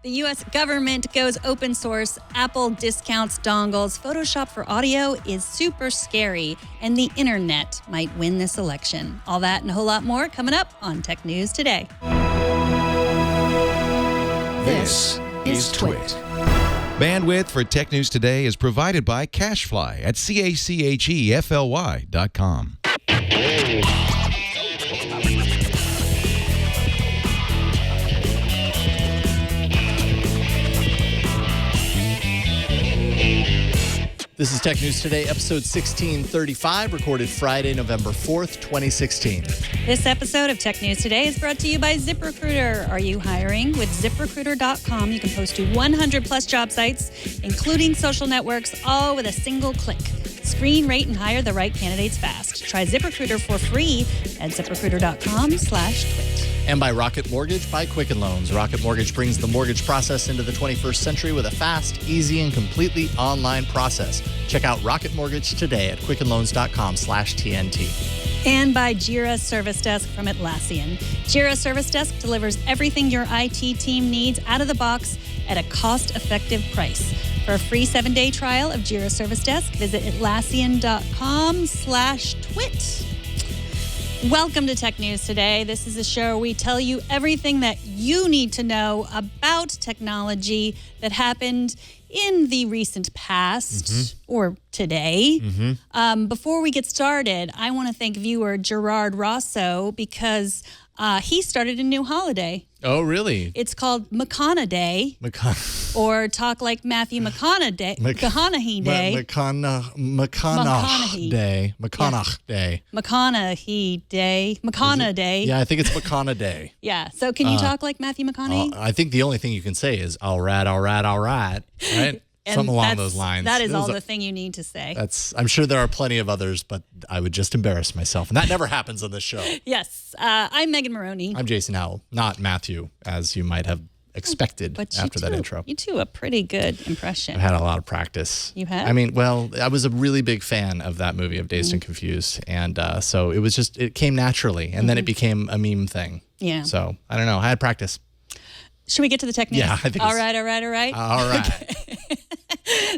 The U.S. government goes open source. Apple discounts dongles. Photoshop for audio is super scary. And the internet might win this election. All that and a whole lot more coming up on Tech News Today. This is Twit. Bandwidth for Tech News Today is provided by CacheFly at CACHEFLY.com. This is Tech News Today, episode 1635, recorded Friday, November 4th, 2016. This episode of Tech News Today is brought to you by ZipRecruiter. Are you hiring? With ZipRecruiter.com, you can post to 100-plus job sites, including social networks, all with a single click. Screen, rate, and hire the right candidates fast. Try ZipRecruiter for free at ZipRecruiter.com/twit. And by Rocket Mortgage by Quicken Loans. Rocket Mortgage brings the mortgage process into the 21st century with a fast, easy, and completely online process. Check out Rocket Mortgage today at quickenloans.com/TNT. And by Jira Service Desk from Atlassian. Jira Service Desk delivers everything your IT team needs out of the box at a cost-effective price. For a free 7-day trial of Jira Service Desk, visit Atlassian.com/twit. Welcome to Tech News Today. This is a show where we tell you everything that you need to know about technology that happened in the recent past or today. Before we get started, I want to thank viewer Gerard Rosso because he started a new holiday. Oh, really? It's called McConaughey Day. Or Talk Like Matthew McConaughey Day. McConaughey Day. McConaughey Day. McConaughey Day. McConaughey Day. McConaughey Day. Yeah, I think it's McConaughey Day. Yeah. So can you talk like Matthew McConaughey? I think the only thing you can say is, all right, all right, all right. Right? Something along those lines. That is all the thing you need to say. I'm sure there are plenty of others, but I would just embarrass myself. And that never happens on this show. Yes. I'm Megan Maroney. I'm Jason Howell, not Matthew, as you might have expected after that intro. You do a pretty good impression. I've had a lot of practice. You have? I mean, well, I was a really big fan of that movie, of Dazed and Confused. And so it came naturally. And then it became a meme thing. Yeah. So I don't know. I had practice. Should we get to the tech news? Yeah, I think All right. All right. Okay.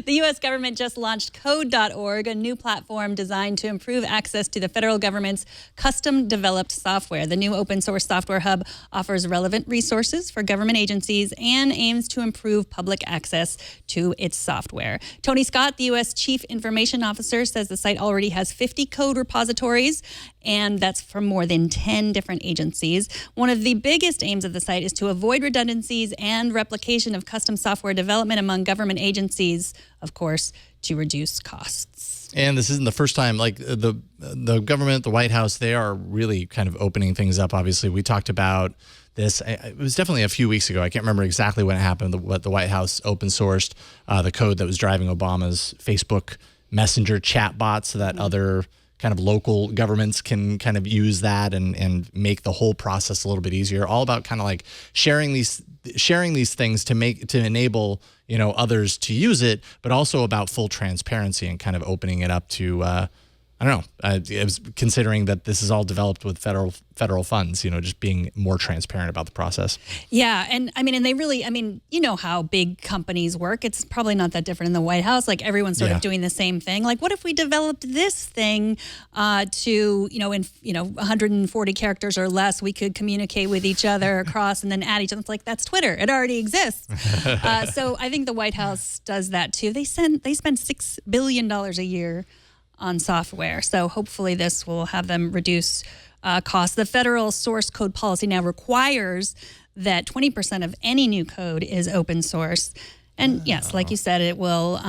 The U.S. government just launched Code.org, a new platform designed to improve access to the federal government's custom-developed software. The new open-source software hub offers relevant resources for government agencies and aims to improve public access to its software. Tony Scott, the U.S. Chief Information Officer, says the site already has 50 code repositories, and that's from more than 10 different agencies. One of the biggest aims of the site is to avoid redundancies and replication of custom software development among government agencies, of course, to reduce costs. And this isn't the first time, like the government, the White House, they are really kind of opening things up. Obviously, we talked about this. It was definitely a few weeks ago. I can't remember exactly when it happened, but the White House open sourced the code that was driving Obama's Facebook Messenger chatbot so that other kind of local governments can kind of use that and make the whole process a little bit easier. All about kind of like sharing these things to enable others to use it, but also about full transparency and kind of opening it up to I don't know. I was considering that this is all developed with federal funds, just being more transparent about the process. Yeah. And they really, you know how big companies work. It's probably not that different in the White House. Like everyone's sort of doing the same thing. Like what if we developed this thing to, in 140 characters or less, we could communicate with each other across and then add each other. It's like, that's Twitter. It already exists. So I think the White House does that too. They spend $6 billion a year on software. So hopefully this will have them reduce costs. The federal source code policy now requires that 20% of any new code is open source. And yes, like you said, it will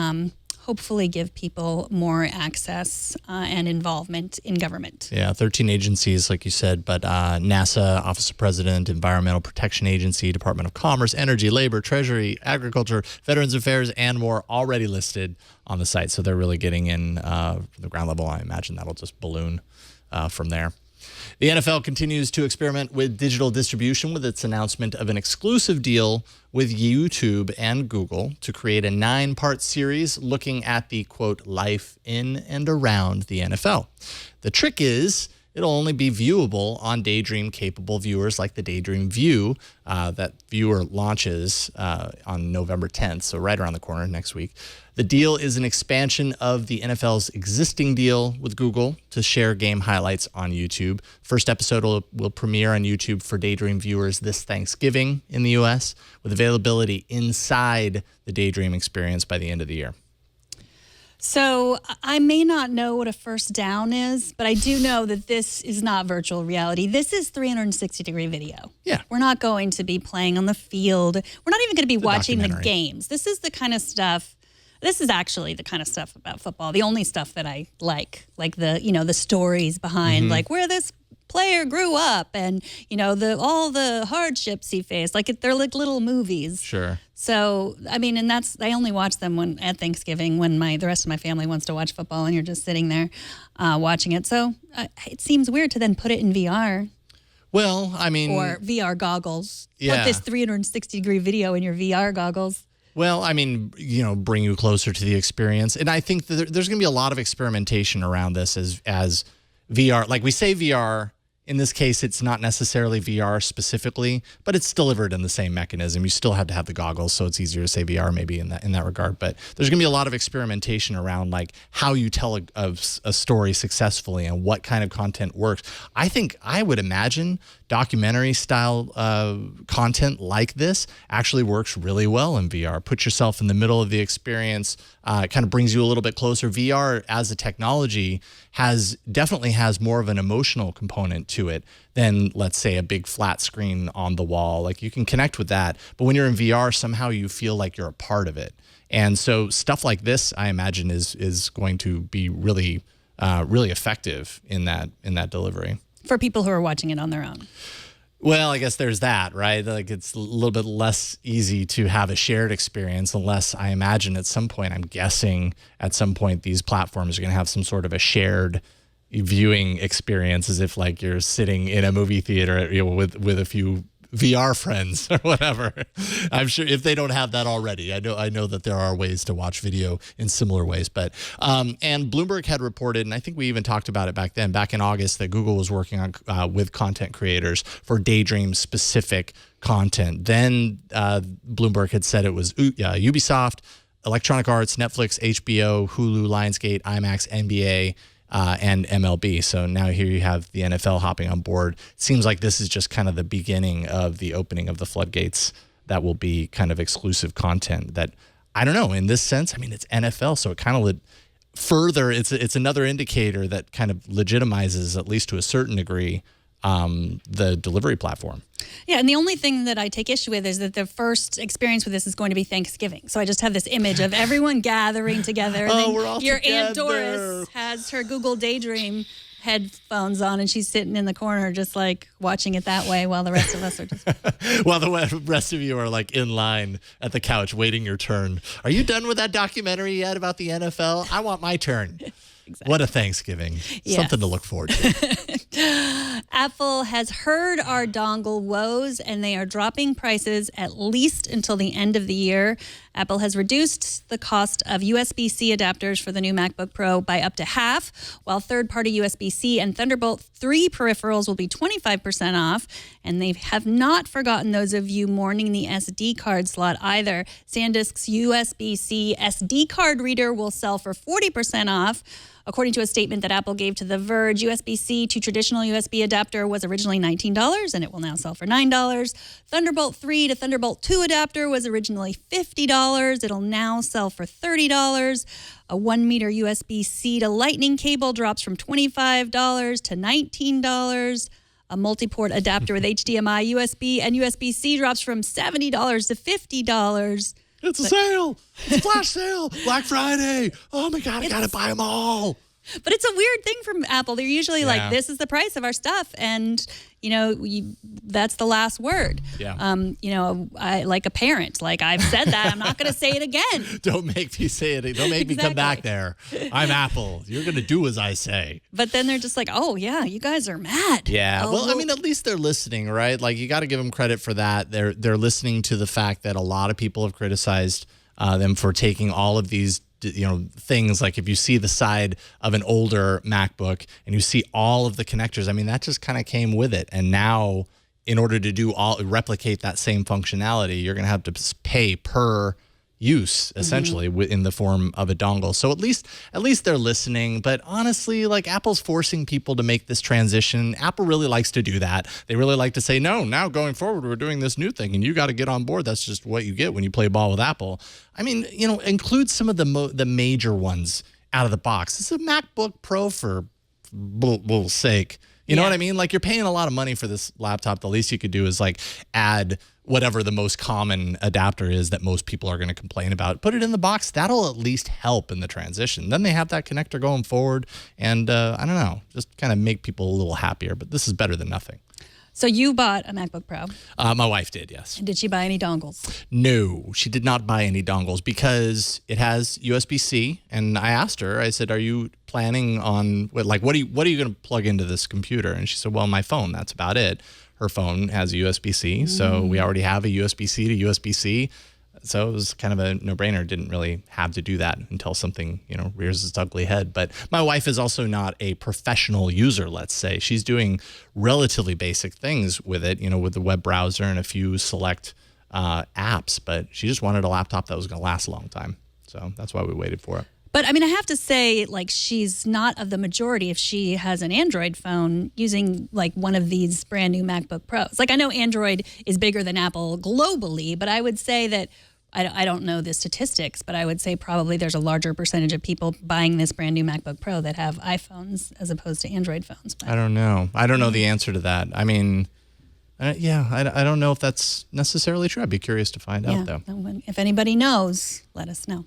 hopefully give people more access and involvement in government. Yeah, 13 agencies, like you said, but NASA, Office of President, Environmental Protection Agency, Department of Commerce, Energy, Labor, Treasury, Agriculture, Veterans Affairs, and more already listed on the site. So they're really getting in the ground level. I imagine that'll just balloon from there. The NFL continues to experiment with digital distribution with its announcement of an exclusive deal with YouTube and Google to create a 9-part series looking at the, quote, life in and around the NFL. The trick is it'll only be viewable on Daydream-capable viewers like the Daydream View. That viewer launches on November 10th, so right around the corner next week. The deal is an expansion of the NFL's existing deal with Google to share game highlights on YouTube. First episode will premiere on YouTube for Daydream viewers this Thanksgiving in the U.S., with availability inside the Daydream experience by the end of the year. So I may not know what a first down is, but I do know that this is not virtual reality. This is 360-degree video. Yeah. We're not going to be playing on the field. We're not even going to be watching the games. This is the kind of stuff. This is actually the kind of stuff about football. The only stuff that I like the stories behind, like where this player grew up and, all the hardships he faced. Like they're like little movies. Sure. So, I mean, and I only watch them at Thanksgiving when the rest of my family wants to watch football and you're just sitting there watching it. So it seems weird to then put it in VR. Well, I mean. Or VR goggles. Yeah. Put this 360-degree video in your VR goggles. Well, I mean, bring you closer to the experience. And I think that there's going to be a lot of experimentation around this as VR. Like we say VR, in this case, it's not necessarily VR specifically, but it's delivered in the same mechanism. You still have to have the goggles, so it's easier to say VR maybe in that regard. But there's going to be a lot of experimentation around like how you tell a story successfully and what kind of content works. I would imagine documentary style content like this actually works really well in VR. Put yourself in the middle of the experience, kind of brings you a little bit closer. VR as a technology definitely has more of an emotional component to it than, let's say, a big flat screen on the wall. Like you can connect with that, but when you're in VR, somehow you feel like you're a part of it. And so stuff like this, I imagine, is going to be really, really effective in that delivery. For people who are watching it on their own. Well, I guess there's that, right? Like it's a little bit less easy to have a shared experience unless I imagine at some point, I'm guessing at some point these platforms are going to have some sort of a shared viewing experience as if like you're sitting in a movie theater with a few VR friends or whatever. I'm sure if they don't have that already, I know that there are ways to watch video in similar ways. But and Bloomberg had reported, and I think we even talked about it back in August, that Google was working on with content creators for Daydream specific content. Then Bloomberg had said it was Ubisoft, Electronic Arts, Netflix, HBO, Hulu, Lionsgate, IMAX, NBA. And MLB. So now here you have the NFL hopping on board. Seems like this is just kind of the beginning of the opening of the floodgates that will be kind of exclusive content that, I don't know, in this sense, I mean, it's NFL, so it kind of it's another indicator that kind of legitimizes, at least to a certain degree, the delivery platform. Yeah, and the only thing that I take issue with is that the first experience with this is going to be Thanksgiving. So I just have this image of everyone gathering together. And we're all your together. Aunt Doris has her Google Daydream headphones on and she's sitting in the corner just like watching it that way while the rest of us are just... While the rest of you are like in line at the couch waiting your turn. Are you done with that documentary yet about the NFL? I want my turn. Exactly. What a Thanksgiving. Yes. Something to look forward to. Apple has heard our dongle woes and they are dropping prices at least until the end of the year. Apple has reduced the cost of USB-C adapters for the new MacBook Pro by up to half, while third-party USB-C and Thunderbolt 3 peripherals will be 25% off. And they have not forgotten those of you mourning the SD card slot either. SanDisk's USB-C SD card reader will sell for 40% off. According to a statement that Apple gave to The Verge, USB-C to traditional USB adapter was originally $19, and it will now sell for $9. Thunderbolt 3 to Thunderbolt 2 adapter was originally $50. It'll now sell for $30. A 1-meter USB-C to Lightning cable drops from $25 to $19. A multi-port adapter with HDMI, USB, and USB-C drops from $70 to $50. It's a sale. It's a flash sale. Black Friday. Oh, my God. I got to buy them all. But it's a weird thing from Apple. They're usually like, this is the price of our stuff. And, that's the last word. Yeah. I like a parent. Like, I've said that. I'm not going to say it again. Don't make me say it. Don't make me come back there. I'm Apple. You're going to do as I say. But then they're just like, oh, yeah, you guys are mad. Yeah. Well, I mean, at least they're listening, right? Like, you got to give them credit for that. They're listening to the fact that a lot of people have criticized them for taking all of these things like if you see the side of an older MacBook and you see all of the connectors, I mean, that just kind of came with it. And now in order to replicate that same functionality, you're going to have to pay per use, essentially, in the form of a dongle. So at least they're listening. But honestly, like, Apple's forcing people to make this transition. Apple really likes to do that. They really like to say, no, now going forward, we're doing this new thing, and you got to get on board. That's just what you get when you play ball with Apple. I mean, include some of the major ones out of the box. This is a MacBook Pro for bull's sake. You know what I mean? Like, you're paying a lot of money for this laptop. The least you could do is like add whatever the most common adapter is that most people are going to complain about. Put it in the box. That'll at least help in the transition. Then they have that connector going forward. And I don't know, just kind of make people a little happier. But this is better than nothing. So you bought a MacBook Pro? My wife did, yes. And did she buy any dongles? No, she did not buy any dongles because it has USB-C. And I asked her, I said, are you planning on, like, what are you going to plug into this computer? And she said, well, my phone, that's about it. Her phone has a USB-C, so we already have a USB-C to USB-C. So it was kind of a no-brainer. Didn't really have to do that until something, rears its ugly head. But my wife is also not a professional user, let's say. She's doing relatively basic things with it, with the web browser and a few select apps. But she just wanted a laptop that was going to last a long time. So that's why we waited for it. But I mean, I have to say, like, she's not of the majority if she has an Android phone using like one of these brand new MacBook Pros. Like, I know Android is bigger than Apple globally, but I would say that I don't know the statistics, but I would say probably there's a larger percentage of people buying this brand new MacBook Pro that have iPhones as opposed to Android phones. But I don't know. I don't know the answer to that. I mean, I don't know if that's necessarily true. I'd be curious to find out, though. If anybody knows, let us know.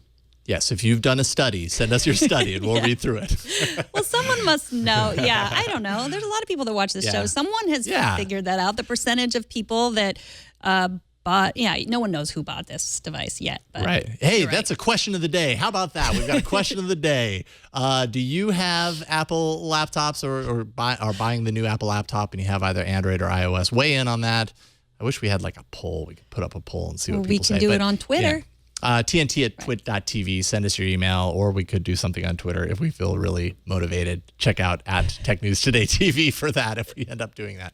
Yes, if you've done a study, send us your study and we'll read through it. Well, someone must know. Yeah, I don't know. There's a lot of people that watch this show. Someone has figured that out. The percentage of people that bought, no one knows who bought this device yet. But right. Hey, that's a question of the day. How about that? We've got a question of the day. Do you have Apple laptops or are buying the new Apple laptop and you have either Android or iOS? Weigh in on that. I wish we had like a poll. We could put up a poll and see what people say. We can do it on Twitter. Yeah. TNT@twit.tv. Send us your email, or we could do something on Twitter if we feel really motivated. Check out @Tech News Today TV for that if we end up doing that.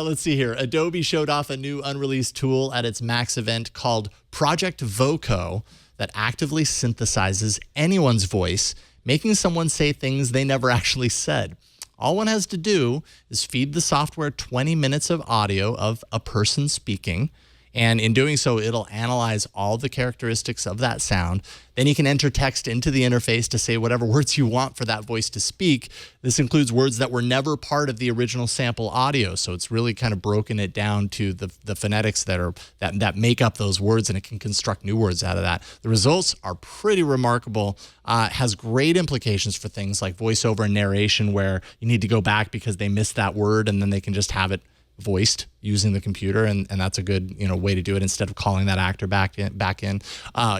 Let's see here. Adobe showed off a new unreleased tool at its Max event called Project VoCo that actively synthesizes anyone's voice, making someone say things they never actually said. All one has to do is feed the software 20 minutes of audio of a person speaking. And in doing so, it'll analyze all the characteristics of that sound. Then you can enter text into the interface to say whatever words you want for that voice to speak. This includes words that were never part of the original sample audio. So it's really kind of broken it down to the phonetics that make up those words, and it can construct new words out of that. The results are pretty remarkable. Has great implications for things like voiceover and narration, where you need to go back because they missed that word, and then they can just have it voiced using the computer, and that's a good way to do it instead of calling that actor back in.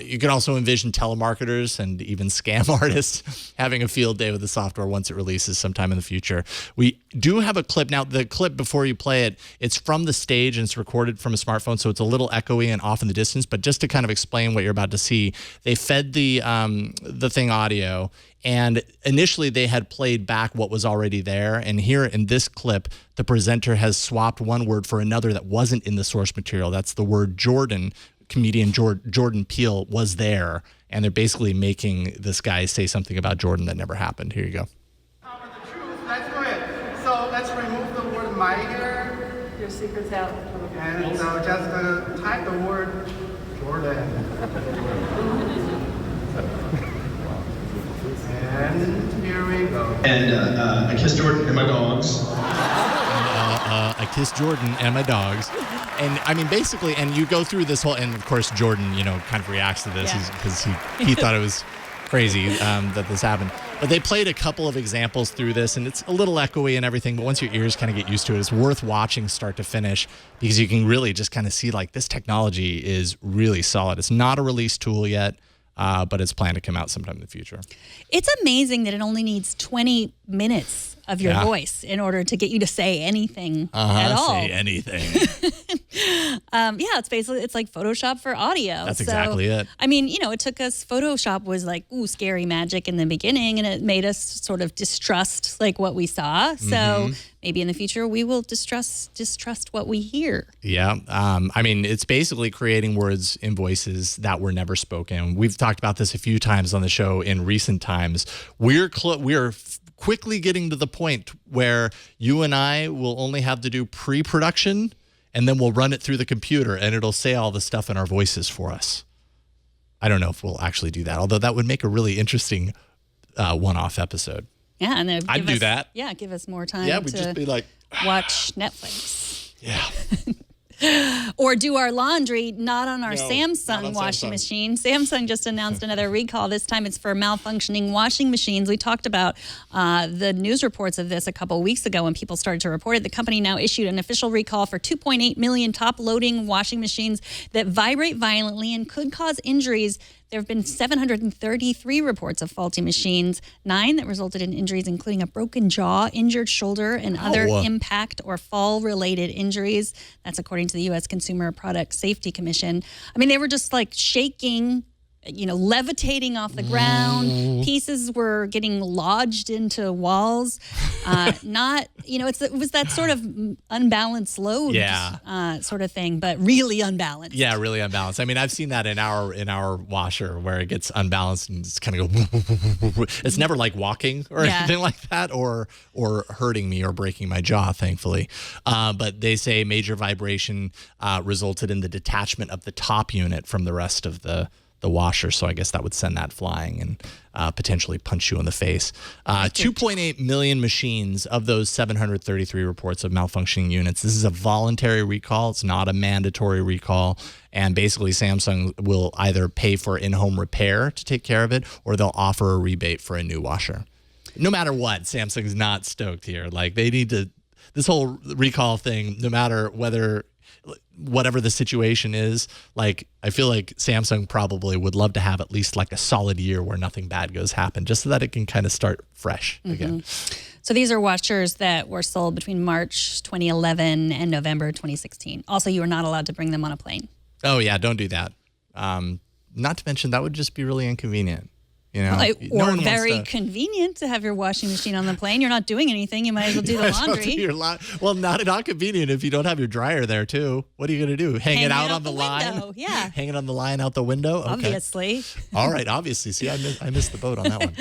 You can also envision telemarketers and even scam artists having a field day with the software once it releases sometime in the future. We do have a clip. Now, the clip, before you play it, it's from the stage and it's recorded from a smartphone, so it's a little echoey and off in the distance. But just to kind of explain what you're about to see, they fed the thing audio, and initially they had played back what was already there. And here in this clip, the presenter has swapped one word for another that wasn't in the source material. That's the word Jordan. Comedian Jordan Peele was there, and they're basically making this guy say something about Jordan that never happened. Here you go. The truth, let's do it. So let's remove the word my here. Your secret's out. And just type the word Jordan. And here we go. And I kissed Jordan and my dogs. I kissed Jordan and my dogs. And I mean, basically, and you go through this whole, and of course, Jordan, kind of reacts to this because he thought it was crazy that this happened. But they played a couple of examples through this, and it's a little echoey and everything, but once your ears kind of get used to it, it's worth watching start to finish, because you can really just kind of see, like, this technology is really solid. It's not a release tool yet, but it's planned to come out sometime in the future. It's amazing that it only needs 20 minutes of your voice in order to get you to say anything at all. Say anything. It's like Photoshop for audio. That's exactly it. I mean, it took us, Photoshop was like, scary magic in the beginning, and it made us sort of distrust like what we saw. So maybe in the future we will distrust what we hear. Yeah. I mean, it's basically creating words in voices that were never spoken. We've talked about this a few times on the show in recent times. We're quickly getting to the point where you and I will only have to do pre-production, and then we'll run it through the computer and it'll say all the stuff in our voices for us. I don't know if we'll actually do that, although that would make a really interesting one-off episode. Yeah, and I'd do that. Yeah, give us more time Yeah, we'd just be like, watch Netflix. Yeah. Or do our laundry, not on our Samsung washing machine. Samsung just announced another recall. This time it's for malfunctioning washing machines. We talked about the news reports of this a couple weeks ago when people started to report it. The company now issued an official recall for 2.8 million top-loading washing machines that vibrate violently and could cause injuries. There have been 733 reports of faulty machines, 9 that resulted in injuries, including a broken jaw, injured shoulder, and other impact or fall-related injuries. That's according to the U.S. Consumer Product Safety Commission. I mean, they were just like shaking, levitating off the ground. Pieces were getting lodged into walls. It was that sort of unbalanced load sort of thing, but really unbalanced. Yeah, really unbalanced. I mean, I've seen that in our washer where it gets unbalanced and it's kind of go. It's never like walking or anything like that, or hurting me or breaking my jaw, thankfully. But they say major vibration resulted in the detachment of the top unit from the rest of the washer, so I guess that would send that flying and potentially punch you in the face. 2.8 million machines of those 733 reports of malfunctioning units. This is a voluntary recall. It's not a mandatory recall. And basically, Samsung will either pay for in-home repair to take care of it, or they'll offer a rebate for a new washer. No matter what, Samsung's not stoked here. Like, they need to, this whole recall thing, no matter whatever the situation is, like, I feel like Samsung probably would love to have at least like a solid year where nothing bad happen, just so that it can kind of start fresh again. So these are washers that were sold between March 2011 and November 2016. Also, you are not allowed to bring them on a plane. Oh yeah, don't do that. Not to mention that would just be really inconvenient. Or very convenient to have your washing machine on the plane. You're not doing anything. You might as well do the laundry. Well, not convenient if you don't have your dryer there too. What are you going to do? Hang it out on the line? Window. Yeah. Hang it on the line out the window? Okay. Obviously. All right, obviously. See, I missed the boat on that one.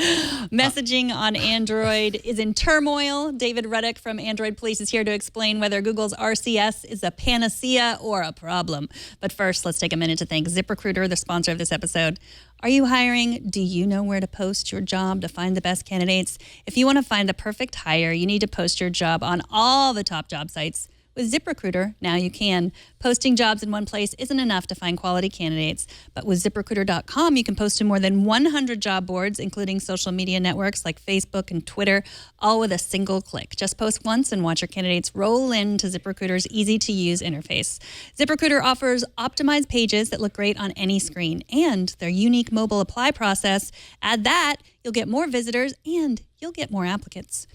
Messaging on Android is in turmoil. David Ruddock from Android Police is here to explain whether Google's RCS is a panacea or a problem. But first, let's take a minute to thank ZipRecruiter, the sponsor of this episode. Are you hiring? Do you know where to post your job to find the best candidates? If you want to find the perfect hire, you need to post your job on all the top job sites. With ZipRecruiter, now you can. Posting jobs in one place isn't enough to find quality candidates, but with ZipRecruiter.com, you can post to more than 100 job boards, including social media networks like Facebook and Twitter, all with a single click. Just post once and watch your candidates roll into ZipRecruiter's easy-to-use interface. ZipRecruiter offers optimized pages that look great on any screen, and their unique mobile apply process. Add that, you'll get more visitors, and you'll get more applicants.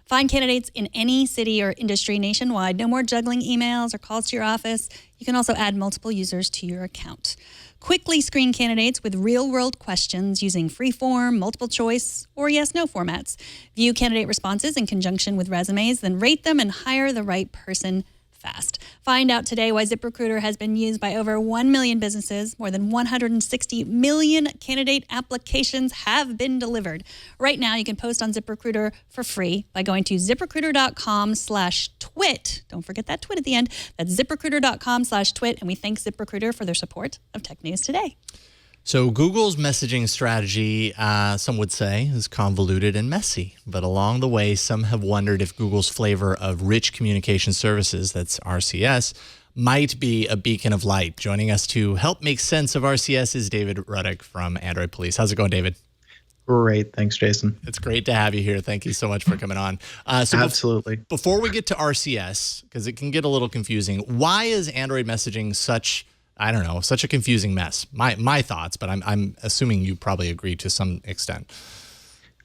Find candidates in any city or industry nationwide. No more juggling emails or calls to your office. You can also add multiple users to your account. Quickly screen candidates with real-world questions using free-form, multiple choice, or yes/no formats. View candidate responses in conjunction with resumes, then rate them and hire the right person fast. Find out today why ZipRecruiter has been used by over 1 million businesses. More than 160 million candidate applications have been delivered. Right now, you can post on ZipRecruiter for free by going to ZipRecruiter.com/twit. Don't forget that twit at the end. That's ZipRecruiter.com/twit. And we thank ZipRecruiter for their support of Tech News Today. So Google's messaging strategy, some would say, is convoluted and messy. But along the way, some have wondered if Google's flavor of rich communication services, that's RCS, might be a beacon of light. Joining us to help make sense of RCS is David Ruddock from Android Police. How's it going, David? Great. Thanks, Jason. It's great to have you here. Thank you so much for coming on. Absolutely. Before we get to RCS, because it can get a little confusing, why is Android messaging such a confusing mess? My thoughts, but I'm assuming you probably agree to some extent.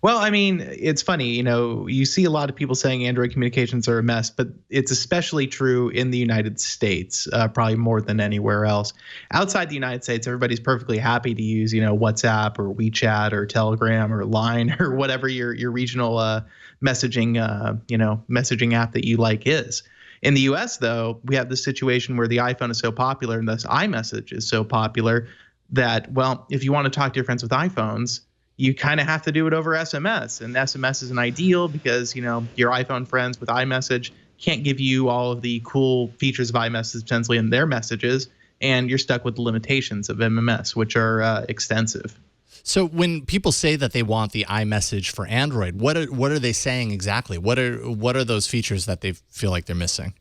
Well, I mean, it's funny, you see a lot of people saying Android communications are a mess, but it's especially true in the United States, probably more than anywhere else. Outside the United States, everybody's perfectly happy to use, WhatsApp or WeChat or Telegram or Line or whatever your regional messaging, messaging app that you like is. In the US, though, we have this situation where the iPhone is so popular and thus iMessage is so popular that, well, if you want to talk to your friends with iPhones, you kind of have to do it over SMS. And SMS isn't ideal because, your iPhone friends with iMessage can't give you all of the cool features of iMessage potentially in their messages. And you're stuck with the limitations of MMS, which are extensive. So when people say that they want the iMessage for Android, what are they saying exactly? What are those features that they feel like they're missing?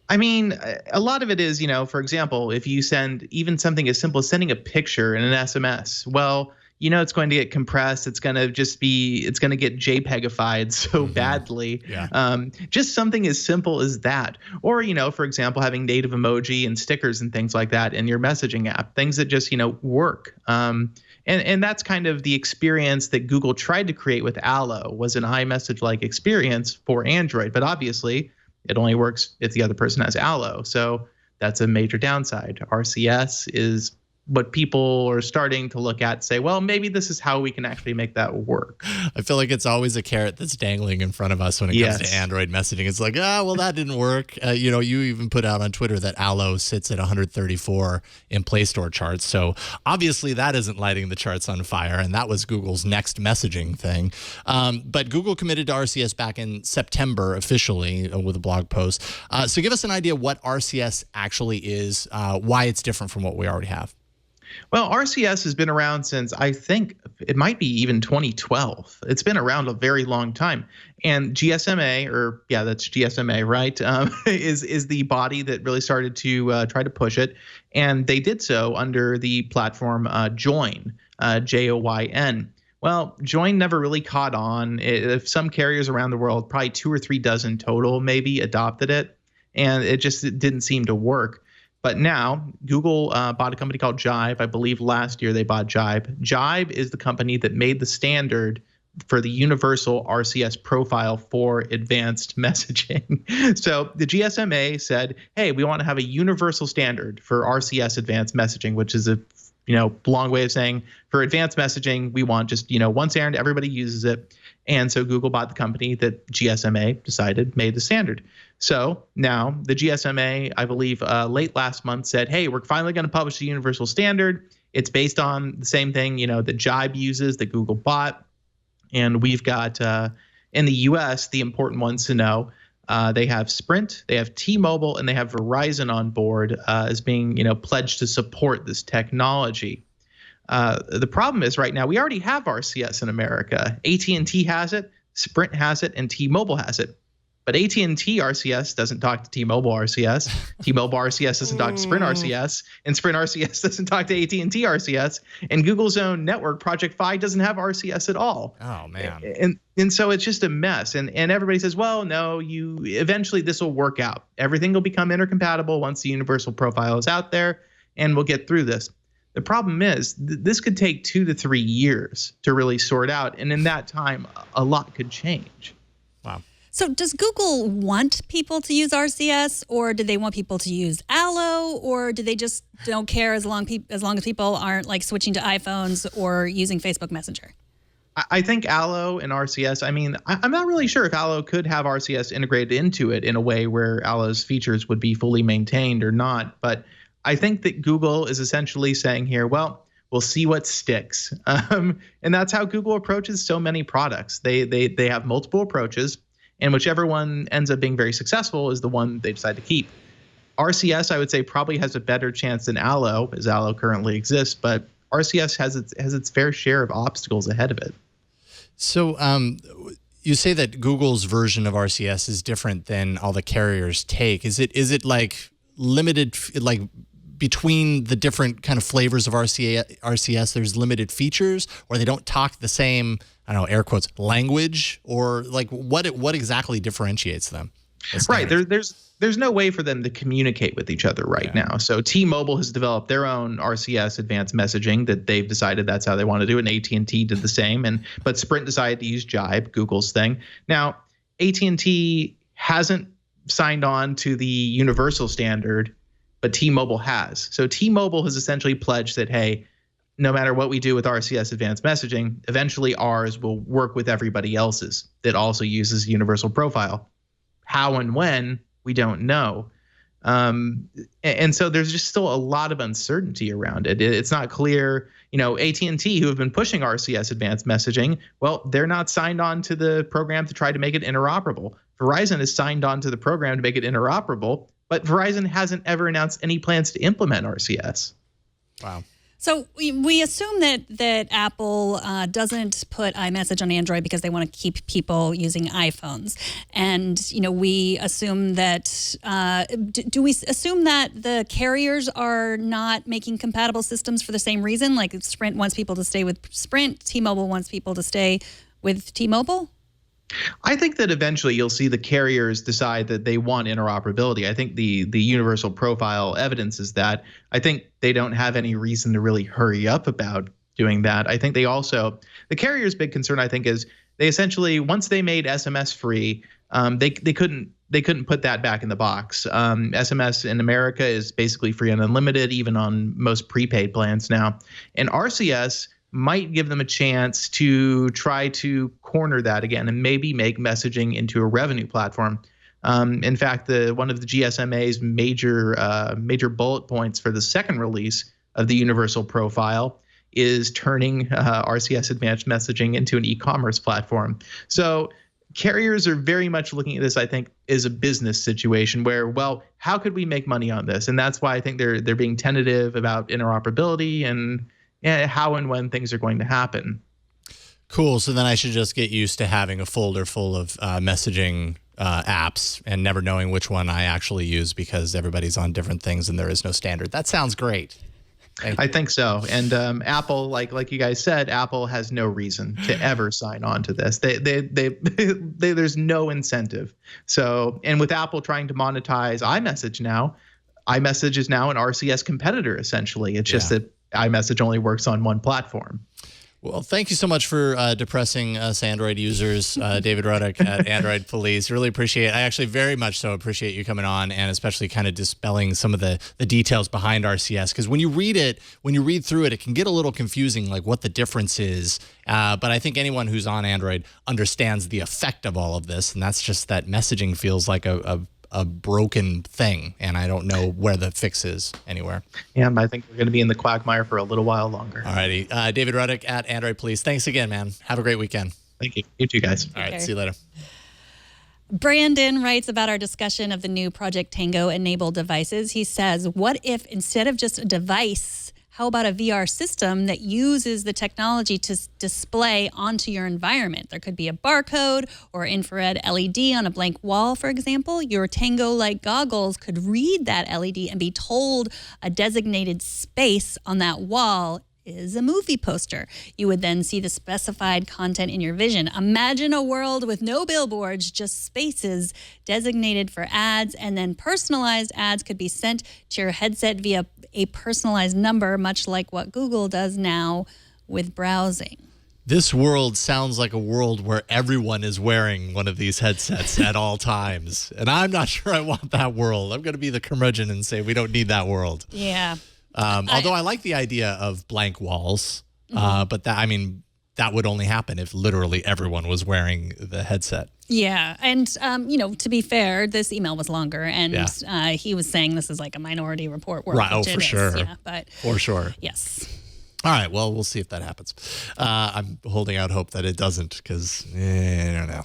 I mean, a lot of it is, for example, if you send even something as simple as sending a picture in an SMS, well, it's going to get compressed. It's going to get JPEGified so badly. Yeah. Just something as simple as that. Or, for example, having native emoji and stickers and things like that in your messaging app, things that just, work. And that's kind of the experience that Google tried to create with Allo, was an iMessage-like experience for Android. But obviously, it only works if the other person has Allo. So that's a major downside. RCS is what people are starting to look at, say, well, maybe this is how we can actually make that work. I feel like it's always a carrot that's dangling in front of us when it comes to Android messaging. It's like, well, that didn't work. You even put out on Twitter that Allo sits at 134 in Play Store charts. So obviously that isn't lighting the charts on fire, and that was Google's next messaging thing. But Google committed to RCS back in September officially with a blog post. So give us an idea what RCS actually is, why it's different from what we already have. Well, RCS has been around since, I think it might be even 2012. It's been around a very long time. And GSMA, that's GSMA, right, is the body that really started to try to push it. And they did so under the platform Join, Joyn. Well, Join never really caught on. If some carriers around the world, probably 2 or 3 dozen total, maybe adopted it. And it didn't seem to work. But now Google bought a company called Jibe. I believe last year they bought Jibe. Jibe is the company that made the standard for the universal RCS profile for advanced messaging. So the GSMA said, hey, we want to have a universal standard for RCS advanced messaging, which is a long way of saying for advanced messaging, we want just, one standard, everybody uses it. And so Google bought the company that GSMA decided made the standard. So now the GSMA, I believe late last month said, hey, we're finally going to publish the universal standard. It's based on the same thing, that Jibe uses, that Google bought. And we've got in the US, the important ones to know, they have Sprint, they have T-Mobile, and they have Verizon on board as being, pledged to support this technology. The problem is right now we already have RCS in America. AT&T has it, Sprint has it, and T-Mobile has it. But AT&T RCS doesn't talk to T-Mobile RCS. T-Mobile RCS doesn't talk to Sprint RCS, and Sprint RCS doesn't talk to AT&T RCS. And Google's own network, Project VoCo, doesn't have RCS at all. Oh man! And so it's just a mess. And everybody says, well, no, eventually this will work out. Everything will become intercompatible once the universal profile is out there, and we'll get through this. The problem is this could take 2 to 3 years to really sort out, and in that time, a lot could change. Wow. So does Google want people to use RCS, or do they want people to use Allo, or do they just don't care as long as people aren't like switching to iPhones or using Facebook Messenger? I think Allo and RCS, I'm not really sure if Allo could have RCS integrated into it in a way where Allo's features would be fully maintained or not. But I think that Google is essentially saying here, well, we'll see what sticks. And that's how Google approaches so many products. They have multiple approaches. And whichever one ends up being very successful is the one they decide to keep. RCS, I would say, probably has a better chance than Allo, as Allo currently exists, but RCS has its fair share of obstacles ahead of it. So you say that Google's version of RCS is different than all the carriers take. Is it like limited, like between the different kind of flavors of RCS, there's limited features, or they don't talk the same, I don't know, air quotes, language, or like what exactly differentiates them? Right. There's no way for them to communicate with each other right now. So T-Mobile has developed their own RCS advanced messaging that they've decided that's how they want to do it. And AT&T did the same. But Sprint decided to use Jibe, Google's thing. Now, AT&T hasn't signed on to the universal standard, but T-Mobile has. So T-Mobile has essentially pledged that, hey, no matter what we do with RCS advanced messaging, eventually ours will work with everybody else's that also uses universal profile. How and when, we don't know. And so there's just still a lot of uncertainty around it. It's not clear, AT&T, who have been pushing RCS advanced messaging, well, they're not signed on to the program to try to make it interoperable. Verizon is signed on to the program to make it interoperable, but Verizon hasn't ever announced any plans to implement RCS. Wow. So we assume that Apple doesn't put iMessage on Android because they want to keep people using iPhones, and we assume that. Do we assume that the carriers are not making compatible systems for the same reason? Like Sprint wants people to stay with Sprint, T-Mobile wants people to stay with T-Mobile. I think that eventually you'll see the carriers decide that they want interoperability. I think the universal profile evidence is that. I think they don't have any reason to really hurry up about doing that. I think the carriers' big concern, I think, is they essentially, once they made SMS free, they couldn't put that back in the box. SMS in America is basically free and unlimited, even on most prepaid plans now. And RCS might give them a chance to try to corner that again and maybe make messaging into a revenue platform. In fact, one of the GSMA's major bullet points for the second release of the universal profile is turning RCS advanced messaging into an e-commerce platform. So carriers are very much looking at this, I think, as a business situation where, well, how could we make money on this? And that's why I think they're being tentative about interoperability and how and when things are going to happen. Cool. So then I should just get used to having a folder full of messaging apps and never knowing which one I actually use because everybody's on different things and there is no standard. That sounds great. I think so. And Apple, like you guys said, Apple has no reason to ever sign on to this. There's no incentive. So, and with Apple trying to monetize iMessage now, iMessage is now an RCS competitor, essentially. It's just that iMessage only works on one platform. Well, thank you so much for depressing us Android users, David Ruddock at Android Police. Really appreciate it. I actually very much so appreciate you coming on and especially kind of dispelling some of the details behind RCS. Because when you read through it, it can get a little confusing, like what the difference is. But I think anyone who's on Android understands the effect of all of this. And that's just that messaging feels like a broken thing, and I don't know where the fix is anywhere. Yeah, I think we're going to be in the quagmire for a little while longer. All righty. David Ruddock at Android Police. Thanks again, man. Have a great weekend. Thank you. You too, guys. All right. See you later. Brandon writes about our discussion of the new Project Tango enabled devices. He says, what if instead of just a device, how about a VR system that uses the technology to display onto your environment? There could be a barcode or infrared LED on a blank wall, for example. Your Tango-like goggles could read that LED and be told a designated space on that wall is a movie poster. You would then see the specified content in your vision. Imagine a world with no billboards, just spaces designated for ads, and then personalized ads could be sent to your headset via a personalized number, much like what Google does now with browsing. This world sounds like a world where everyone is wearing one of these headsets at all times. And I'm not sure I want that world. I'm going to be the curmudgeon and say we don't need that world. Yeah. Although I like the idea of blank walls, but that would only happen if literally everyone was wearing the headset. Yeah. And, to be fair, this email was longer and he was saying this is like a Minority Report world. Right. Oh, for sure. Yeah, but for sure. Yes. All right. Well, we'll see if that happens. I'm holding out hope that it doesn't because I don't know.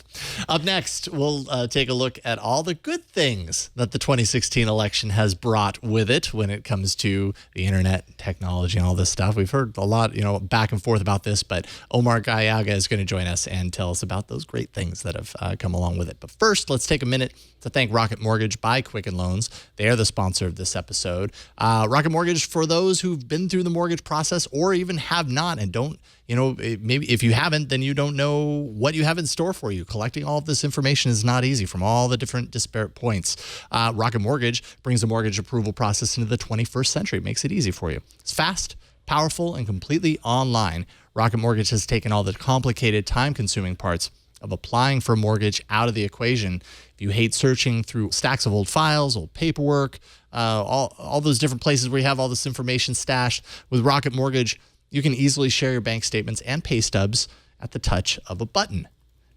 Up next, we'll take a look at all the good things that the 2016 election has brought with it when it comes to the internet, technology, and all this stuff. We've heard a lot, back and forth about this, but Omar Gallage is going to join us and tell us about those great things that have come along with it. But first, let's take a minute to thank Rocket Mortgage by Quicken Loans. They are the sponsor of this episode. Rocket Mortgage, for those who've been through the mortgage process or or even have not and don't, maybe if you haven't, then you don't know what you have in store for you. Collecting all of this information is not easy from all the different disparate points. Rocket Mortgage brings the mortgage approval process into the 21st century. It makes it easy for you. It's fast, powerful, and completely online. Rocket Mortgage has taken all the complicated, time-consuming parts of applying for a mortgage out of the equation. If you hate searching through stacks of old files, old paperwork, all those different places where you have all this information stashed, with Rocket Mortgage, you can easily share your bank statements and pay stubs at the touch of a button,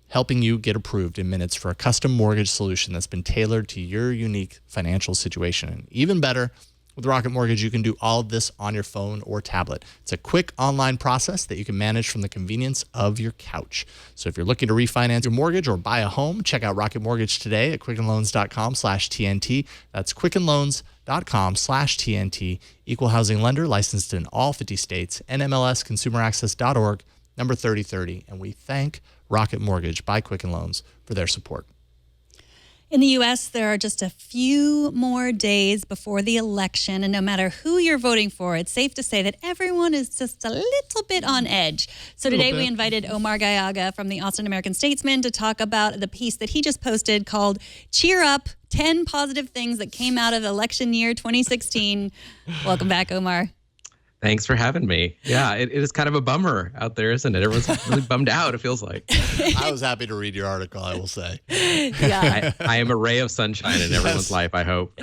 helping you get approved in minutes for a custom mortgage solution that's been tailored to your unique financial situation. And even better, with Rocket Mortgage, you can do all of this on your phone or tablet. It's a quick online process that you can manage from the convenience of your couch. So if you're looking to refinance your mortgage or buy a home, check out Rocket Mortgage today at quickenloans.com/TNT. That's quickenloans.com/TNT. Equal housing lender, licensed in all 50 states, NMLSconsumeraccess.org, number 3030. And we thank Rocket Mortgage by Quicken Loans for their support. In the U.S., there are just a few more days before the election, and no matter who you're voting for, it's safe to say that everyone is just a little bit on edge. So today we invited Omar Gallage from the Austin American Statesman to talk about the piece that he just posted called Cheer Up, 10 Positive Things That Came Out of Election Year 2016. Welcome back, Omar. Thanks for having me. Yeah, it is kind of a bummer out there, isn't it? Everyone's really bummed out, it feels like. I was happy to read your article, I will say. Yeah. I am a ray of sunshine in everyone's life, I hope.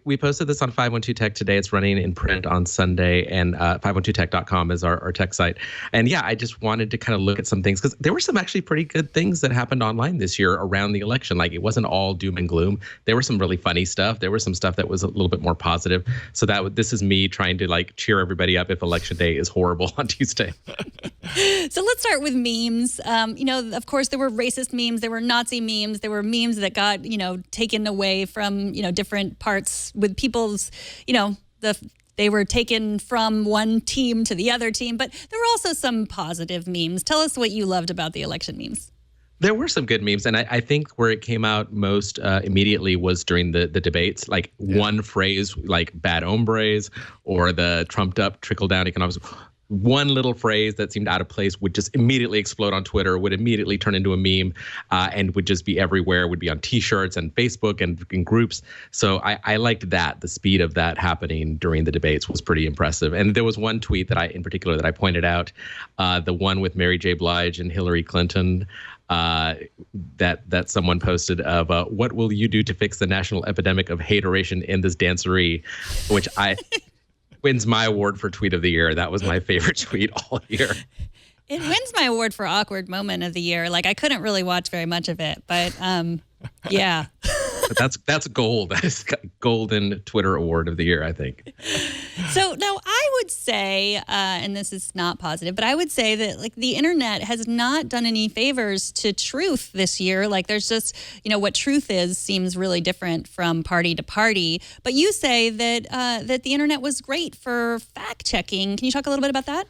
We posted this on 512 Tech today. It's running in print on Sunday, and 512tech.com is our tech site. And yeah, I just wanted to kind of look at some things, because there were some actually pretty good things that happened online this year around the election. Like, it wasn't all doom and gloom. There was some really funny stuff. There was some stuff that was a little bit more positive. So this is me trying to cheer everybody up if election day is horrible on Tuesday. So let's start with memes. Of course, there were racist memes, there were Nazi memes, there were memes that got, taken away from, different parts with people's, they were taken from one team to the other team. But there were also some positive memes. Tell us what you loved about the election memes. There were some good memes, and I think where it came out most immediately was during the debates. One phrase, like "bad hombres" or the trumped-up trickle-down economics. One little phrase that seemed out of place would just immediately explode on Twitter, would immediately turn into a meme, and would just be everywhere, would be on T-shirts and Facebook and in groups. So I liked that. The speed of that happening during the debates was pretty impressive. And there was one tweet that I pointed out, the one with Mary J. Blige and Hillary Clinton, that someone posted of what will you do to fix the national epidemic of hateration in this dancery, which wins my award for tweet of the year. That was my favorite tweet all year. It wins my award for awkward moment of the year. I couldn't really watch very much of it, but yeah. But that's gold. That is golden Twitter award of the year, I think. So now I would say, and this is not positive, but I would say that the internet has not done any favors to truth this year. There's just, what truth is seems really different from party to party. But you say that the internet was great for fact checking. Can you talk a little bit about that?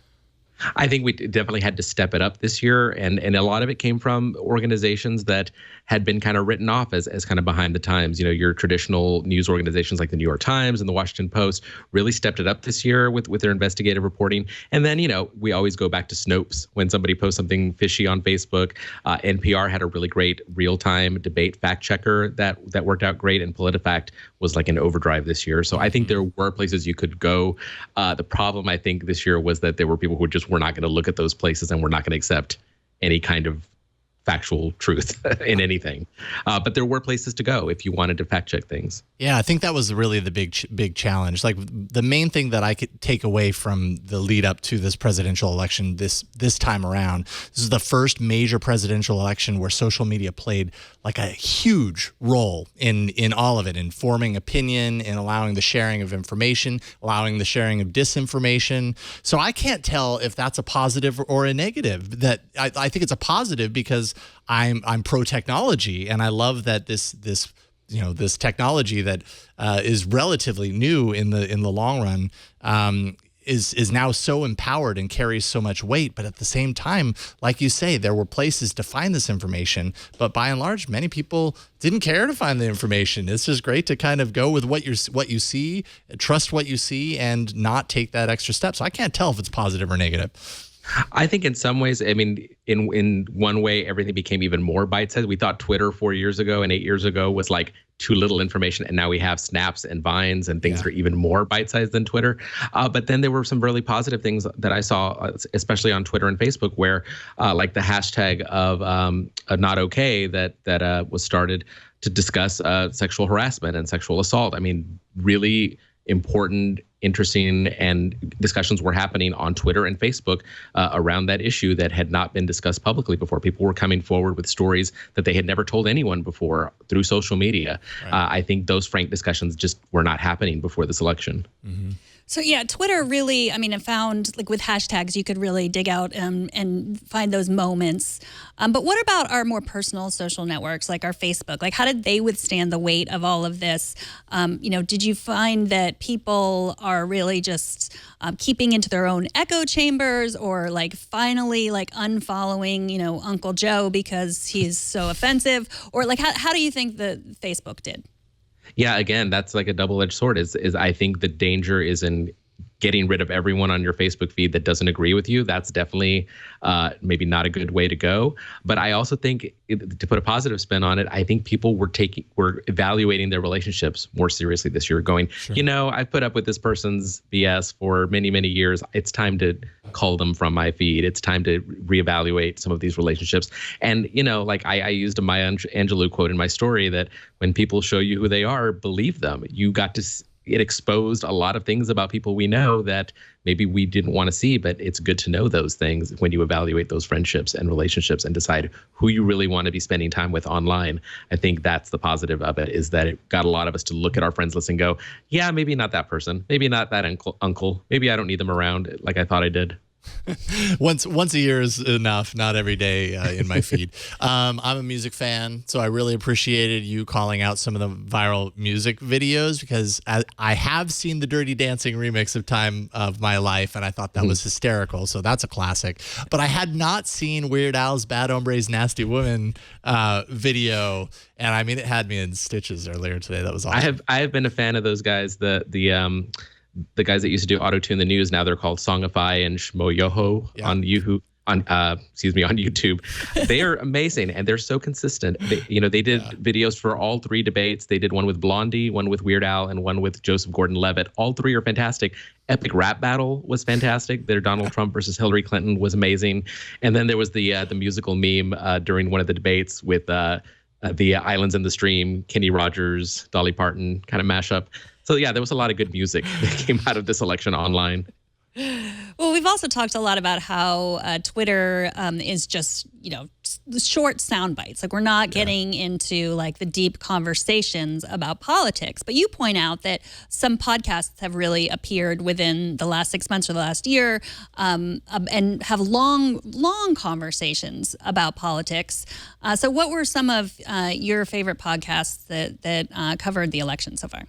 I think we definitely had to step it up this year, and a lot of it came from organizations that had been kind of written off as kind of behind the times. Your traditional news organizations like the New York Times and the Washington Post really stepped it up this year with their investigative reporting. And then, we always go back to Snopes when somebody posts something fishy on Facebook. NPR had a really great real-time debate fact checker that worked out great, and PolitiFact was like an overdrive this year. So I think there were places you could go. The problem, I think, this year was that there were people who just were not going to look at those places and were not going to accept any kind of factual truth in anything. But there were places to go if you wanted to fact check things. Yeah, I think that was really the big challenge. The main thing that I could take away from the lead up to this presidential election this time around, this is the first major presidential election where social media played a huge role in all of it, in forming opinion, in allowing the sharing of information, allowing the sharing of disinformation. So I can't tell if that's a positive or a negative. That I think it's a positive because I'm pro technology, and I love that this technology that is relatively new in the long run is now so empowered and carries so much weight. But at the same time, like you say, there were places to find this information, but by and large, many people didn't care to find the information. It's just great to kind of go with what you see, trust what you see, and not take that extra step. So I can't tell if it's positive or negative. I think in some ways, I mean, in one way, everything became even more bite-sized. We thought Twitter 4 years ago and 8 years ago was like too little information, and now we have Snaps and Vines and things that are even more bite-sized than Twitter. But then there were some really positive things that I saw, especially on Twitter and Facebook, where like the hashtag of not okay that was started to discuss sexual harassment and sexual assault. I mean, really important, interesting, and discussions were happening on Twitter and Facebook around that issue that had not been discussed publicly before. People were coming forward with stories that they had never told anyone before through social media. Right. I think those frank discussions just were not happening before this election. Mm-hmm. So yeah, Twitter really, I mean, I found like with hashtags, you could really dig out and find those moments. But what about our more personal social networks, like our Facebook? Like, how did they withstand the weight of all of this? Did you find that people are really just keeping into their own echo chambers, or like finally like unfollowing, Uncle Joe because he's so offensive? Or like, how do you think that Facebook did? Yeah, again, that's like a double-edged sword. Is I think the danger is in getting rid of everyone on your Facebook feed that doesn't agree with you. That's definitely maybe not a good way to go. But I also think, to put a positive spin on it, I think people were evaluating their relationships more seriously this year, going, sure, I've put up with this person's BS for many, many years. It's time to cull them from my feed. It's time to reevaluate some of these relationships. And, like I used a Maya Angelou quote in my story that when people show you who they are, believe them. You got to it exposed a lot of things about people we know that maybe we didn't want to see, but it's good to know those things when you evaluate those friendships and relationships and decide who you really want to be spending time with online. I think that's the positive of it, is that it got a lot of us to look at our friends list and go, yeah, maybe not that person, maybe not that uncle, maybe I don't need them around like I thought I did. Once a year is enough, not every day in my feed. I'm a music fan, so I really appreciated you calling out some of the viral music videos, because I have seen the Dirty Dancing remix of Time of My Life, and I thought that was hysterical, so that's a classic. But I had not seen Weird Al's Bad Hombres Nasty Woman video, and I mean, it had me in stitches earlier today. That was awesome. I have been a fan of those guys. The guys that used to do Auto-Tune the News, now they're called Songify and Shmoyoho on YouTube. They are amazing, and they're so consistent. They did videos for all three debates. They did one with Blondie, one with Weird Al, and one with Joseph Gordon-Levitt. All three are fantastic. Epic Rap Battle was fantastic. Their Donald Trump versus Hillary Clinton was amazing. And then there was the musical meme during one of the debates with the Islands in the Stream, Kenny Rogers, Dolly Parton kind of mashup. So yeah, there was a lot of good music that came out of this election online. Well, we've also talked a lot about how Twitter is just, short sound bites. Like, we're not getting into like the deep conversations about politics. But you point out that some podcasts have really appeared within the last 6 months or the last year and have long conversations about politics. So what were some of your favorite podcasts that covered the election so far?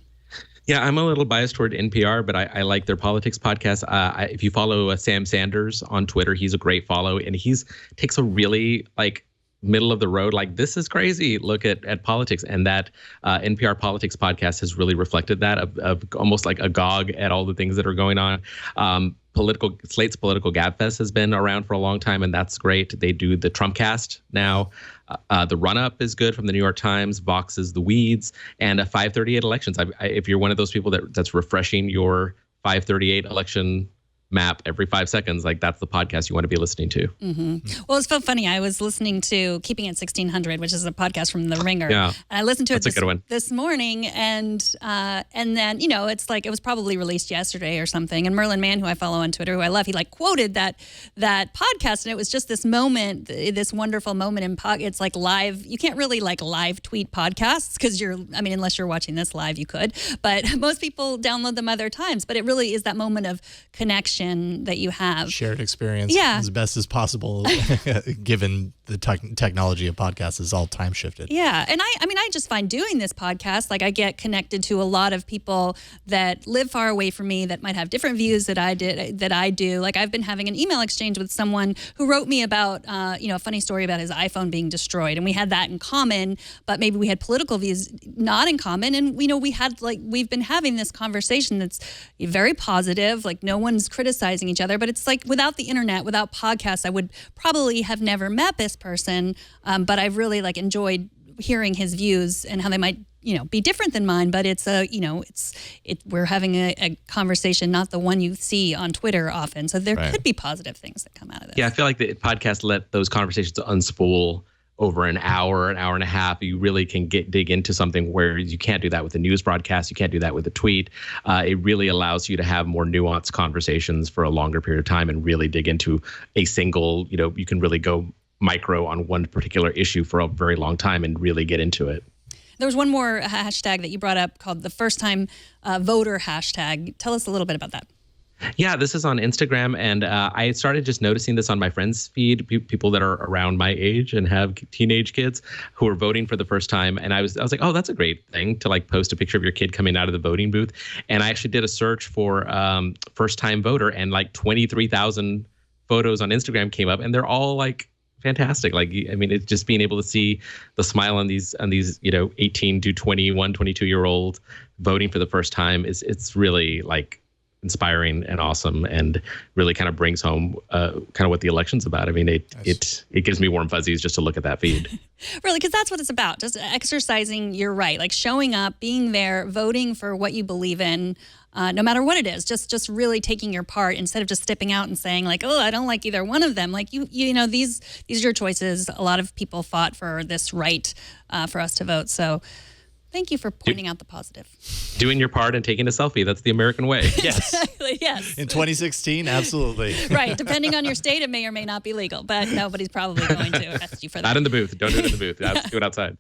Yeah, I'm a little biased toward NPR, but I like their politics podcast. If you follow Sam Sanders on Twitter, he's a great follow, and takes a really middle of the road, this is crazy look at politics, and that NPR politics podcast has really reflected that of almost like a gog at all the things that are going on. Slate's Political Gabfest has been around for a long time, and that's great. They do the Trumpcast now. The Run-Up is good from the New York Times. Vox is The Weeds, and 538 Elections. If you're one of those people that's refreshing your 538 election map every 5 seconds, that's the podcast you want to be listening to. Mm-hmm. Well, it's so funny. I was listening to Keeping It 1600, which is a podcast from The Ringer. Yeah. And I listened to it this morning, and then, it's it was probably released yesterday or something. And Merlin Mann, who I follow on Twitter, who I love, he quoted that podcast, and it was just this moment, this wonderful moment in it's live. You can't really live tweet podcasts because unless you're watching this live, you could, but most people download them other times. But it really is that moment of connection connection that you have. Shared experience as best as possible, given the technology of podcasts is all time shifted. Yeah. And I just find doing this podcast, like I get connected to a lot of people that live far away from me that might have different views that I do. Like I've been having an email exchange with someone who wrote me about, a funny story about his iPhone being destroyed. And we had that in common, but maybe we had political views not in common. And, we've been having this conversation that's very positive. Like no one's criticizing each other, but it's like without the internet, without podcasts, I would probably have never met this person. But I've really enjoyed hearing his views and how they might, be different than mine. But it's we're having a conversation, not the one you see on Twitter often. So there could be positive things that come out of this. Yeah, I feel like the podcast let those conversations unspool over an hour and a half. You really can dig into something where you can't do that with a news broadcast. You can't do that with a tweet. It really allows you to have more nuanced conversations for a longer period of time and really dig into a single, you can really go micro on one particular issue for a very long time and really get into it. There was one more hashtag that you brought up called the first time voter hashtag. Tell us a little bit about that. Yeah, this is on Instagram, and I started just noticing this on my friends' feed, people that are around my age and have teenage kids who are voting for the first time. And I was like, oh, that's a great thing to post a picture of your kid coming out of the voting booth. And I actually did a search for first time voter, and 23,000 photos on Instagram came up, and they're all fantastic. It's just being able to see the smile on these 18 to 21, 22-year-old voting for the first time it's really inspiring and awesome, and really kind of brings home kind of what the election's about. It gives me warm fuzzies just to look at that feed. Really, because that's what it's about, just exercising your right, showing up, being there, voting for what you believe in, no matter what it is, just really taking your part instead of just stepping out and saying oh, I don't like either one of them. These are your choices. A lot of people fought for this right for us to vote. So thank you for pointing out the positive. Doing your part and taking a selfie. That's the American way. Yes. Exactly, yes. In 2016, absolutely. Right. Depending on your state, it may or may not be legal, but nobody's probably going to arrest you for that. Not in the booth. Don't do it in the booth. Do it outside.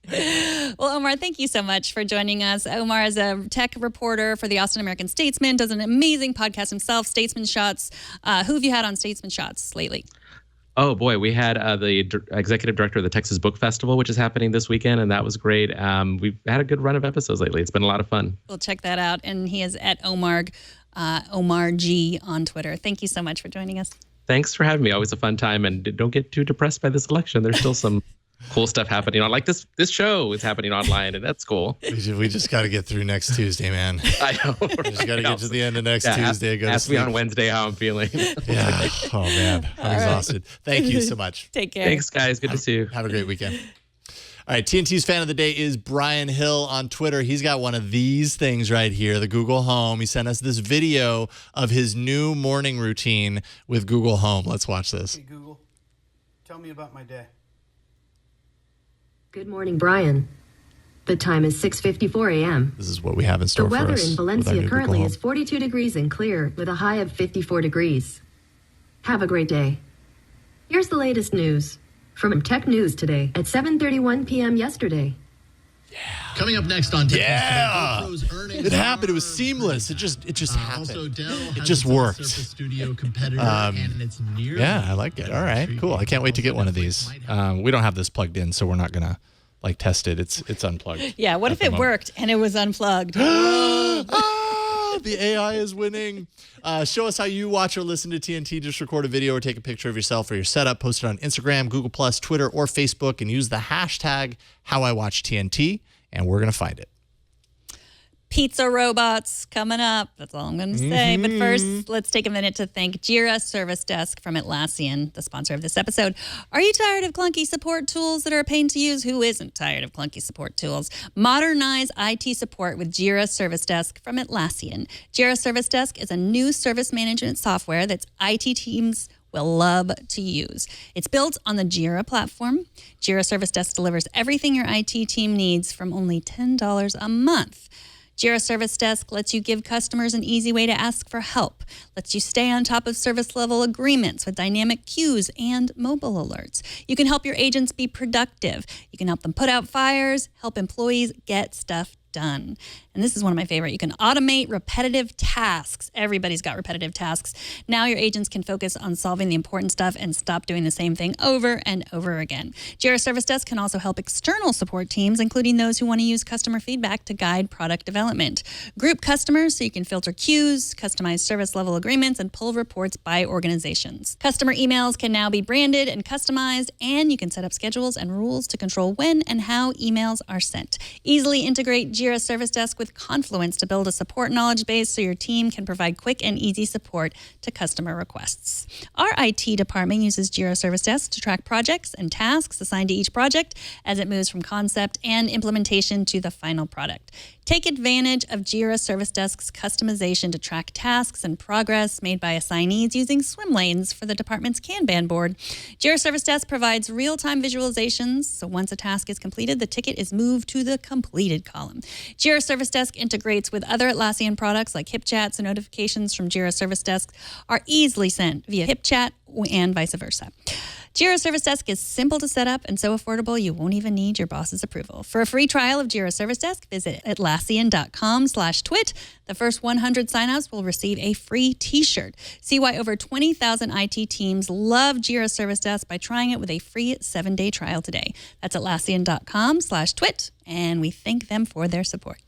Well, Omar, thank you so much for joining us. Omar is a tech reporter for the Austin American Statesman, does an amazing podcast himself, Statesman Shots. Who have you had on Statesman Shots lately? Oh, boy. We had the executive director of the Texas Book Festival, which is happening this weekend, and that was great. We've had a good run of episodes lately. It's been a lot of fun. We'll check that out. And he is at Omar G on Twitter. Thank you so much for joining us. Thanks for having me. Always a fun time. And don't get too depressed by this election. There's still some cool stuff happening on. This show is happening online, and that's cool. We just got to get through next Tuesday, man. I know. We just got to get to the end of next Tuesday. Ask me on Wednesday how I'm feeling. Yeah. Oh, man. I'm exhausted. Thank you so much. Take care. Thanks, guys. Good to see you. Have a great weekend. All right, TNT's fan of the day is Brian Hill on Twitter. He's got one of these things right here, the Google Home. He sent us this video of his new morning routine with Google Home. Let's watch this. Hey, Google, tell me about my day. Good morning, Brian. The time is 6:54 a.m. This is what we have in store for us. The weather in Valencia currently is 42 degrees and clear with a high of 54 degrees. Have a great day. Here's the latest news from Tech News today at 7:31 p.m. yesterday. Yeah. Coming up next on Tech News today, GoPro's it happened. It was seamless. It just happened. Also, Dell it just worked. Surface Studio competitor, and it's yeah, I like it. All right, cool. I can't wait to get one of these. We don't have this plugged in, so we're not gonna test it. It's unplugged. Yeah. What if it worked and it was unplugged? The AI is winning. Show us how you watch or listen to TNT. Just record a video or take a picture of yourself or your setup. Post it on Instagram, Google+, Twitter, or Facebook, and use the hashtag HowIWatchTNT, and we're going to find it. Pizza robots coming up. That's all I'm going to say. But first, let's take a minute to thank Jira Service Desk from Atlassian, the sponsor of this episode. Are you tired of clunky support tools that are a pain to use? Who isn't tired of clunky support tools? Modernize IT support with Jira Service Desk from Atlassian. Jira Service Desk is a new service management software that IT teams will love to use. It's built on the Jira platform. Jira Service Desk delivers everything your IT team needs from only $10 a month. Jira Service Desk lets you give customers an easy way to ask for help, lets you stay on top of service level agreements with dynamic queues and mobile alerts. You can help your agents be productive. You can help them put out fires, help employees get stuff done. And this is one of my favorite. You can automate repetitive tasks. Everybody's got repetitive tasks. Now your agents can focus on solving the important stuff and stop doing the same thing over and over again. Jira Service Desk can also help external support teams, including those who want to use customer feedback to guide product development. Group customers so you can filter queues, customize service level agreements, and pull reports by organizations. Customer emails can now be branded and customized, and you can set up schedules and rules to control when and how emails are sent. Easily integrate Jira Service Desk with Confluence to build a support knowledge base so your team can provide quick and easy support to customer requests. Our IT department uses Jira Service Desk to track projects and tasks assigned to each project as it moves from concept and implementation to the final product. Take advantage of Jira Service Desk's customization to track tasks and progress made by assignees using swim lanes for the department's Kanban board. Jira Service Desk provides real-time visualizations, so once a task is completed, the ticket is moved to the completed column. Jira Service Desk integrates with other Atlassian products like HipChat, so notifications from Jira Service Desk are easily sent via HipChat and vice versa. Jira Service Desk is simple to set up and so affordable you won't even need your boss's approval. For a free trial of Jira Service Desk, visit Atlassian.com/twit. The first 100 signups will receive a free t-shirt. See why over 20,000 IT teams love Jira Service Desk by trying it with a free 7-day trial today. That's Atlassian.com/twit, and we thank them for their support.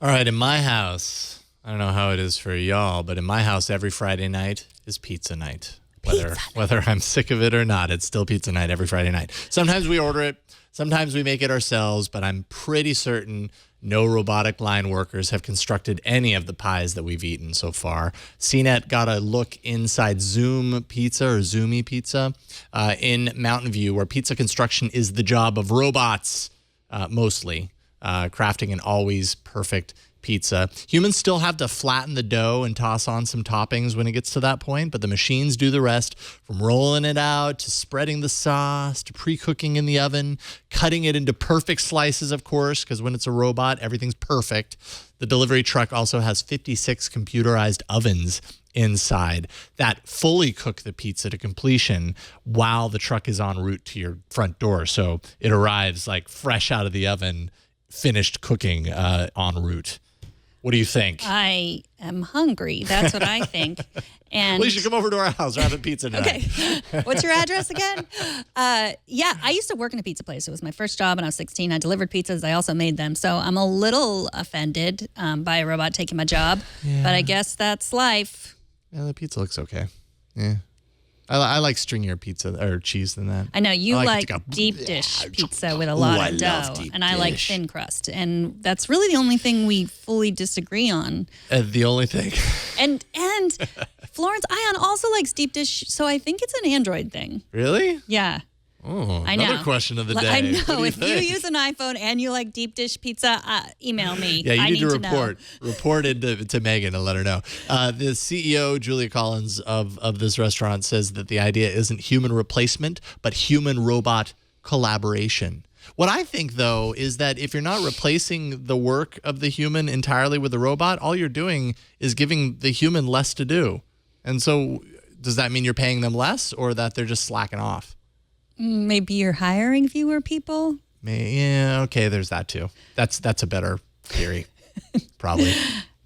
All right, in my house, I don't know how it is for y'all, but in my house, every Friday night is pizza night. Whether I'm sick of it or not, it's still pizza night every Friday night. Sometimes we order it, sometimes we make it ourselves, but I'm pretty certain no robotic line workers have constructed any of the pies that we've eaten so far. CNET got a look inside Zoom Pizza or Zoomy Pizza in Mountain View, where pizza construction is the job of robots, mostly, crafting an always perfect pizza. Humans still have to flatten the dough and toss on some toppings when it gets to that point, but the machines do the rest, from rolling it out to spreading the sauce to pre-cooking in the oven, cutting it into perfect slices, of course, because when it's a robot, everything's perfect. The delivery truck also has 56 computerized ovens inside that fully cook the pizza to completion while the truck is en route to your front door. So it arrives like fresh out of the oven, finished cooking en route. What do you think? I am hungry. That's what I think. And well, you should come over to our house. We're having pizza tonight. Okay. What's your address again? Yeah, I used to work in a pizza place. It was my first job when I was 16. I delivered pizzas. I also made them. So I'm a little offended by a robot taking my job. Yeah. But I guess that's life. Yeah, the pizza looks okay. Yeah. I like stringier pizza or cheese than that. I know you like deep dish pizza with a lot of dough, and I like thin crust, and that's really the only thing we fully disagree on. The only thing. And Florence Ion also likes deep dish, so I think it's an Android thing. Really? Yeah. Oh, I know. Another question of the day. I know. If you use an iPhone and you like deep dish pizza, email me. Yeah, you need to know. report it to Megan and let her know. The CEO, Julia Collins, of this restaurant says that the idea isn't human replacement, but human-robot collaboration. What I think, though, is that if you're not replacing the work of the human entirely with the robot, all you're doing is giving the human less to do. And so does that mean you're paying them less or that they're just slacking off? Maybe you're hiring fewer people? Yeah, okay, there's that too. That's a better theory, probably.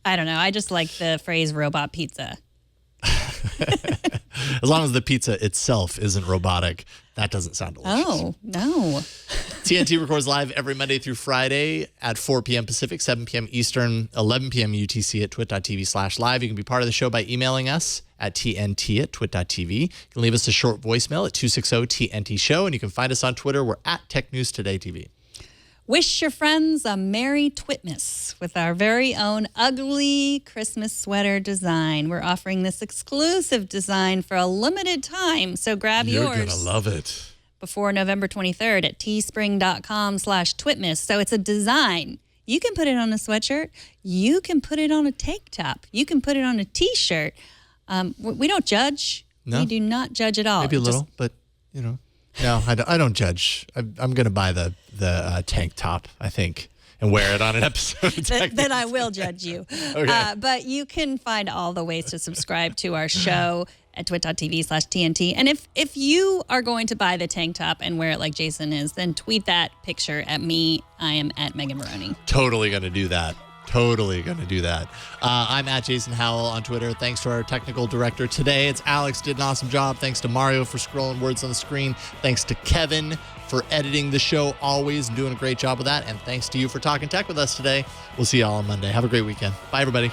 I don't know. I just like the phrase robot pizza. As long as the pizza itself isn't robotic, that doesn't sound delicious. Oh, no. TNT records live every Monday through Friday at 4 p.m. Pacific, 7 p.m. Eastern, 11 p.m. UTC at twit.tv/live. You can be part of the show by emailing us at tnt@twit.tv. You can leave us a short voicemail at 260-TNT-SHOW, and you can find us on Twitter. We're at Tech News Today TV. Wish your friends a Merry Twitmas with our very own ugly Christmas sweater design. We're offering this exclusive design for a limited time, so grab yours. You're going to love it. Before November 23rd at teespring.com/Twitmas. So it's a design. You can put it on a sweatshirt. You can put it on a tank top. You can put it on a T-shirt. We don't judge. No. We do not judge at all. Maybe a little, but, you know. No, I don't judge. I'm going to buy the tank top, I think, and wear it on an episode. Then I will judge you. Okay. But you can find all the ways to subscribe to our show at twit.tv/TNT. And if you are going to buy the tank top and wear it like Jason is, then tweet that picture at me. I am at Megan Maroney. Totally going to do that. Totally going to do that. I'm at Jason Howell on Twitter. Thanks to our technical director today. It's Alex, did an awesome job. Thanks to Mario for scrolling words on the screen. Thanks to Kevin for editing the show always and doing a great job with that. And thanks to you for talking tech with us today. We'll see you all on Monday. Have a great weekend. Bye, everybody.